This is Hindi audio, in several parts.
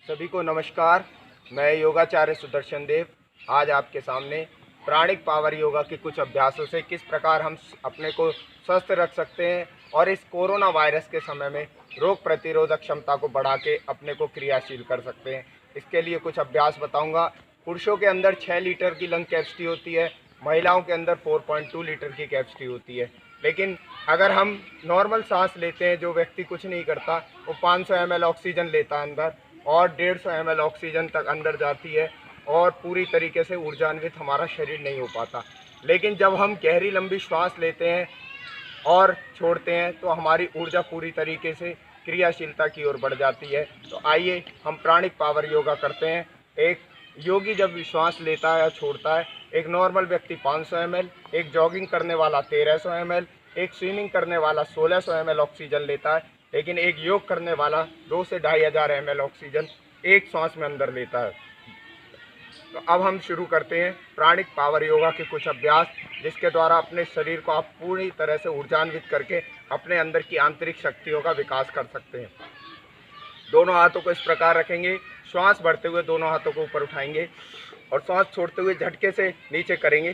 सभी को नमस्कार। मैं योगाचार्य सुदर्शन देव आज आपके सामने प्राणिक पावर योगा के कुछ अभ्यासों से किस प्रकार हम अपने को स्वस्थ रख सकते हैं और इस कोरोना वायरस के समय में रोग प्रतिरोधक क्षमता को बढ़ा के अपने को क्रियाशील कर सकते हैं। इसके लिए कुछ अभ्यास बताऊंगा। पुरुषों के अंदर 6 लीटर की लंग कैपेसिटी होती है, महिलाओं के अंदर 4.2 लीटर की कैपेसिटी होती है। लेकिन अगर हम नॉर्मल सांस लेते हैं, जो व्यक्ति कुछ नहीं करता वो 500 ml ऑक्सीजन लेता है अंदर और 150 ml ऑक्सीजन तक अंदर जाती है और पूरी तरीके से ऊर्जान्वित हमारा शरीर नहीं हो पाता। लेकिन जब हम गहरी लंबी श्वास लेते हैं और छोड़ते हैं तो हमारी ऊर्जा पूरी तरीके से क्रियाशीलता की ओर बढ़ जाती है। तो आइए हम प्राणिक पावर योगा करते हैं। एक योगी जब श्वास लेता है या छोड़ता है, एक नॉर्मल व्यक्ति 500 ml, एक जॉगिंग करने वाला 1300 ml, एक स्विमिंग करने वाला 1600 ml ऑक्सीजन लेता है, लेकिन एक योग करने वाला 2 से 2500 ml ऑक्सीजन एक सांस में अंदर लेता है। तो अब हम शुरू करते हैं प्राणिक पावर योगा के कुछ अभ्यास, जिसके द्वारा अपने शरीर को आप पूरी तरह से ऊर्जान्वित करके अपने अंदर की आंतरिक शक्तियों का विकास कर सकते हैं। दोनों हाथों को इस प्रकार रखेंगे, श्वास भरते हुए दोनों हाथों को ऊपर उठाएंगे और श्वास छोड़ते हुए झटके से नीचे करेंगे।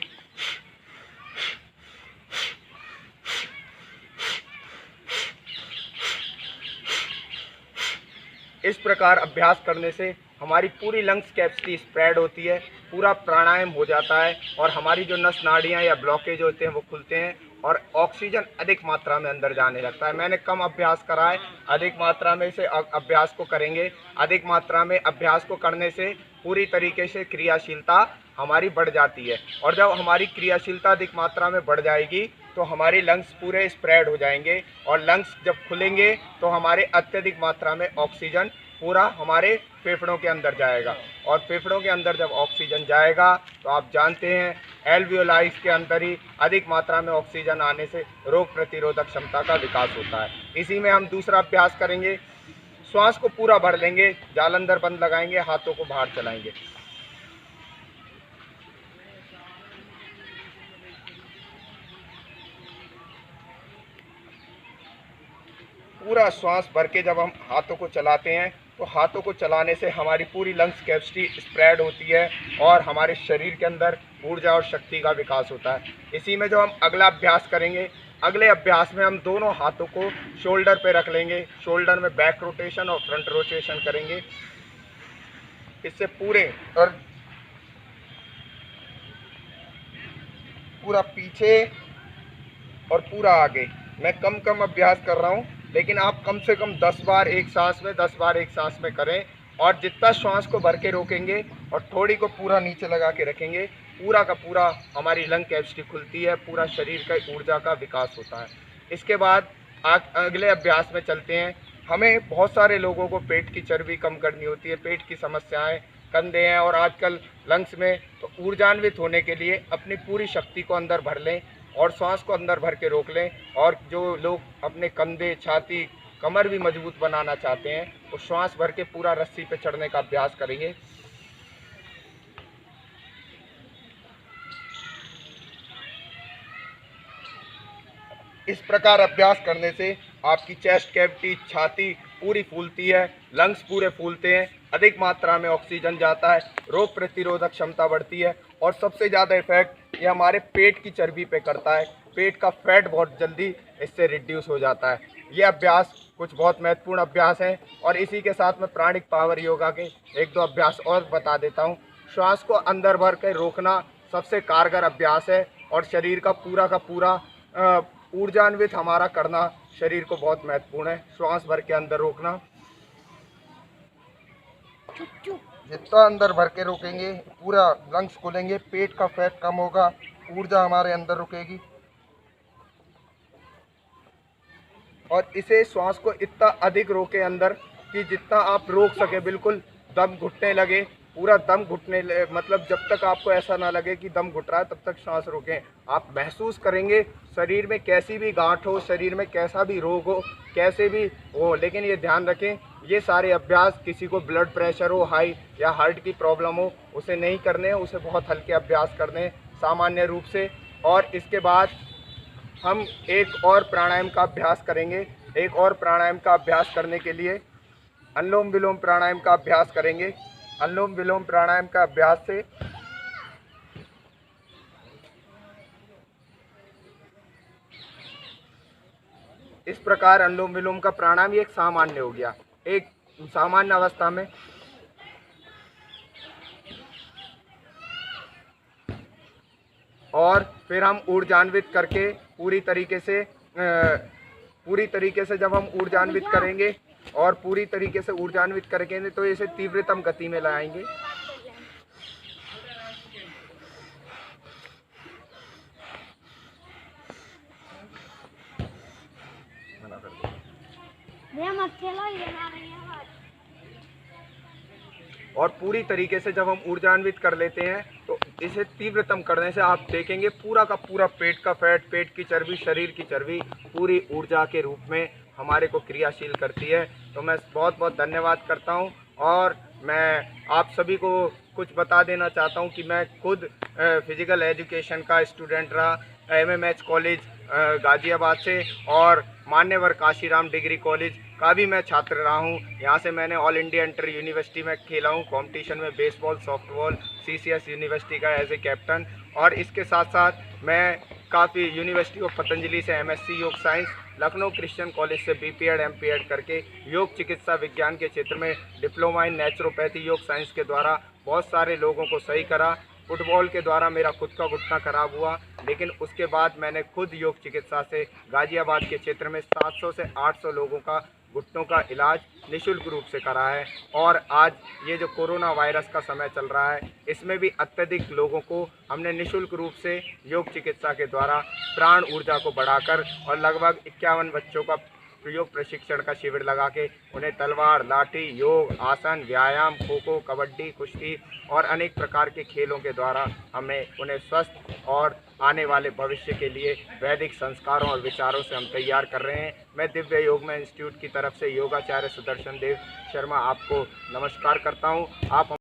इस प्रकार अभ्यास करने से हमारी पूरी लंग्स कैपेसिटी स्प्रेड होती है, पूरा प्राणायाम हो जाता है और हमारी जो नस नाड़ियाँ या ब्लॉकेज होते हैं वो खुलते हैं और ऑक्सीजन अधिक मात्रा में अंदर जाने लगता है। मैंने कम अभ्यास करा है, अधिक मात्रा में से अभ्यास को करेंगे। अधिक मात्रा में अभ्यास को करने से पूरी तरीके से क्रियाशीलता हमारी बढ़ जाती है और जब हमारी क्रियाशीलता अधिक मात्रा में बढ़ जाएगी तो हमारी लंग्स पूरे स्प्रेड हो जाएंगे और लंग्स जब खुलेंगे तो हमारे अत्यधिक मात्रा में ऑक्सीजन पूरा हमारे फेफड़ों के अंदर जाएगा और फेफड़ों के अंदर जब ऑक्सीजन जाएगा तो आप जानते हैं एल्वियोलाइज के अंदर ही अधिक मात्रा में ऑक्सीजन आने से रोग प्रतिरोधक क्षमता का विकास होता है। इसी में हम दूसरा अभ्यास करेंगे। श्वास को पूरा भर लेंगे, जालंधर बंद लगाएंगे, हाथों को बाहर चलाएंगे। पूरा श्वास भर के जब हम हाथों को चलाते हैं तो हाथों को चलाने से हमारी पूरी लंग्स कैपेसिटी स्प्रेड होती है और हमारे शरीर के अंदर ऊर्जा और शक्ति का विकास होता है। इसी में जो हम अगला अभ्यास करेंगे, अगले अभ्यास में हम दोनों हाथों को शोल्डर पे रख लेंगे, शोल्डर में बैक रोटेशन और फ्रंट रोटेशन करेंगे। इससे पूरा पीछे और पूरा आगे। मैं कम अभ्यास कर रहा हूँ, लेकिन आप कम से कम 10 बार एक सांस में 10 बार एक सांस में करें और जितना श्वास को भर के रोकेंगे और थोड़ी को पूरा नीचे लगा के रखेंगे, पूरा का पूरा हमारी लंग कैपेसिटी खुलती है, पूरा शरीर का ऊर्जा का विकास होता है। इसके बाद अगले अभ्यास में चलते हैं। हमें बहुत सारे लोगों को पेट की चर्बी कम करनी होती है, पेट की समस्याएं, कंधे हैं और आजकल लंग्स में। तो ऊर्जान्वित होने के लिए अपनी पूरी शक्ति को अंदर भर लें और सांस को अंदर भर के रोक लें। और जो लोग अपने कंधे, छाती, कमर भी मजबूत बनाना चाहते हैं वो श्वास भर के पूरा रस्सी पे चढ़ने का अभ्यास करेंगे। इस प्रकार अभ्यास करने से आपकी चेस्ट कैविटी, छाती पूरी फूलती है, लंग्स पूरे फूलते हैं, अधिक मात्रा में ऑक्सीजन जाता है, रोग प्रतिरोधक क्षमता बढ़ती है और सबसे ज़्यादा इफेक्ट ये हमारे पेट की चर्बी पे करता है। पेट का फैट बहुत जल्दी इससे रिड्यूस हो जाता है। ये अभ्यास कुछ बहुत महत्वपूर्ण अभ्यास हैं और इसी के साथ मैं प्राणिक पावर योगा के 1-2 अभ्यास और बता देता हूँ। श्वास को अंदर भर के रोकना सबसे कारगर अभ्यास है और शरीर का पूरा ऊर्जान्वित हमारा करना शरीर को बहुत महत्वपूर्ण है। श्वास भर के अंदर रोकना, जितना अंदर भर के रोकेंगे पूरा लंग्स खुलेंगे, पेट का फैट कम होगा, ऊर्जा हमारे अंदर रुकेगी। और इसे श्वास को इतना अधिक रोके अंदर कि जितना आप रोक सके, बिल्कुल दम घुटने लगे, पूरा दम घुटने मतलब जब तक आपको ऐसा ना लगे कि दम घुट रहा है तब तक सांस रोकें। आप महसूस करेंगे शरीर में कैसी भी गांठ हो, शरीर में कैसा भी रोग हो, कैसे भी हो, लेकिन ये ध्यान रखें ये सारे अभ्यास किसी को ब्लड प्रेशर हो हाई या हार्ट की प्रॉब्लम हो उसे नहीं करने हैं, उसे बहुत हल्के अभ्यास करने हैं सामान्य रूप से। और इसके बाद हम एक और प्राणायाम का अभ्यास करेंगे। एक और प्राणायाम का अभ्यास करने के लिए अनुलोम विलोम प्राणायाम का अभ्यास करेंगे। अनुलोम विलोम प्राणायाम का अभ्यास से इस प्रकार अनुलोम विलोम का प्राणायाम एक सामान्य हो गया। एक सामान्य अवस्था में और फिर हम ऊर्जान्वित करके पूरी तरीके से जब हम ऊर्जान्वित करेंगे और पूरी तरीके से ऊर्जान्वित करेंगे तो इसे तीव्रतम गति में लाएंगे। और पूरी तरीके से जब हम ऊर्जान्वित कर लेते हैं तो इसे तीव्रतम करने से आप देखेंगे पूरा का पूरा पेट का फैट, पेट की चर्बी, शरीर की चर्बी पूरी ऊर्जा के रूप में हमारे को क्रियाशील करती है। तो मैं बहुत बहुत धन्यवाद करता हूं और मैं आप सभी को कुछ बता देना चाहता हूं कि मैं खुद फिजिकल एजुकेशन का स्टूडेंट रहा, MMH कॉलेज गाज़ियाबाद से और मान्यवर काशीराम डिग्री कॉलेज का भी मैं छात्र रहा हूं। यहां से मैंने ऑल इंडिया इंटर यूनिवर्सिटी में खेला हूं कंपटीशन में, बेसबॉल, सॉफ्टबॉल, CCS यूनिवर्सिटी का एज ए कैप्टन। और इसके साथ साथ मैं काफ़ी यूनिवर्सिटी ऑफ पतंजलि से MSc योग साइंस, लखनऊ क्रिश्चियन कॉलेज से BPEd MPEd करके योग चिकित्सा विज्ञान के क्षेत्र में डिप्लोमा इन नेचुरोपैथी योग साइंस के द्वारा बहुत सारे लोगों को सही करा। फुटबॉल के द्वारा मेरा खुद का घुटना खराब हुआ, लेकिन उसके बाद मैंने खुद योग चिकित्सा से गाज़ियाबाद के क्षेत्र में 700 से 800 लोगों का घुटनों का इलाज निःशुल्क रूप से करा है। और आज ये जो कोरोना वायरस का समय चल रहा है, इसमें भी अत्यधिक लोगों को हमने निःशुल्क रूप से योग चिकित्सा के द्वारा प्राण ऊर्जा को बढ़ाकर और लगभग 51 बच्चों का योग प्रशिक्षण का शिविर लगा के उन्हें तलवार, लाठी, योग, आसन, व्यायाम, खो खो, कबड्डी, कुश्ती और अनेक प्रकार के खेलों के द्वारा हमें उन्हें स्वस्थ और आने वाले भविष्य के लिए वैदिक संस्कारों और विचारों से हम तैयार कर रहे हैं। मैं दिव्य योग में इंस्टीट्यूट की तरफ से योगाचार्य सुदर्शन देव शर्मा आपको नमस्कार करता हूं। आप